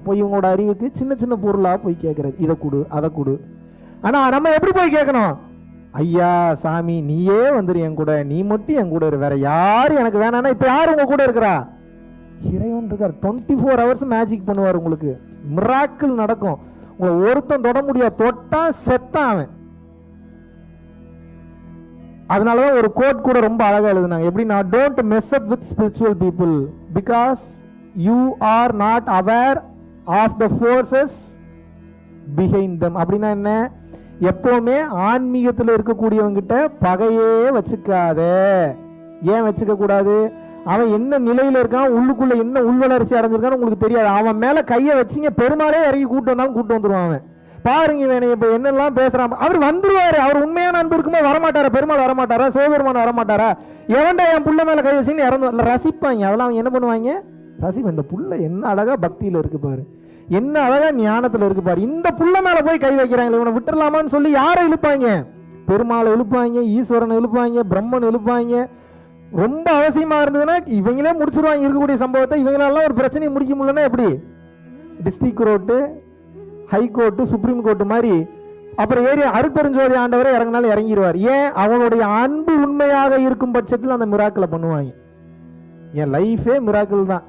போய் இவங்களோட அறிவுக்கு சின்ன சின்ன பொருளா போய் கேட்கறது, இதை கொடு அதை கொடு. ஆனா நம்ம எப்படி போய் கேட்கணும்? ஐயா சாமி நீயே வந்துரு என் கூட, நீ மட்டும் என் கூட இரு, வேற யாரும் எனக்கு வேணாம்னா. இப்ப யாரு உங்க கூட இருக்கிறா? இறைவன் இருக்கார். 24 hours மேஜிக் பண்ணுவார். உங்களுக்கு மிராக்கிள் நடக்கும். உங்களை ஒருத்தன் தொட முடியாது, தொட்டா செத்தான் அவன். அதனாலதான் ஒரு கோட் கூட ரொம்ப அழகா எழுதுனாங்க. எப்படின்னா, don't mess up with spiritual people because you are not aware of the forces behind them. அப்படின்னா என்ன? எப்பவுமே ஆன்மீகத்தில் இருக்கக்கூடியவங்கிட்ட பகையே வச்சுக்காத. ஏன் வச்சுக்க கூடாது? அவன் என்ன நிலையில இருக்கான், உள்ளுக்குள்ள என்ன உள்வளர்ச்சி அடைஞ்சிருக்கான்னு உங்களுக்கு தெரியாது. அவன் மேல கையை வச்சிங்க, பெருமாளே இறங்கி கூட்டு வந்தாலும் கூட்டு வந்துருவான் அவன். பாருங்க வேணே இப்ப என்னெல்லாம் பேசுறான். அவர் வந்துருவாரு. அவர் உண்மையான அன்பு இருக்குமோ வரமாட்டாரா? பெருமாள் வரமாட்டாரா? சிவபெருமான் வரமாட்டாரா? எவன்டா என் புள்ள மேல கை வச்சுன்னு இறந்து ரசிப்பாங்க. அதெல்லாம் அவங்க என்ன பண்ணுவாங்க? ரசிப்பா. இந்த புள்ள என்ன அழகா பக்தியில இருக்கு பாரு, என்ன அழகா ஞானத்துல இருக்கு பாரு, இந்த புள்ள மேல போய் கை வைக்கிறாங்க, இவனை விட்டுறலாமான்னு சொல்லி யாரை இழுப்பாங்க? பெருமாளை இழுப்பாங்க, ஈஸ்வரனை இழுப்பாங்க, பிரம்மன் இழுப்பாங்க. ரொம்ப அவசியமா இருந்ததுன்னா இவங்களே முடிச்சிருவாங்க இருக்கக்கூடிய சம்பவத்தை. இவங்களெல்லாம் ஒரு பிரச்சனையை முடிக்க முடியலன்னா எப்படி? District court, high court, supreme court மாதிரி அப்புறம் ஏறி அருட்பெருஞ்சோதி ஆண்டவரை இறங்கினாலும் இறங்கிடுவார். ஏன்? அவனுடைய அன்பு உண்மையாக இருக்கும் பட்சத்தில் அந்த மிராக்கிளை பண்ணுவாங்க. என் லைஃபே மிராக்கிள் தான்.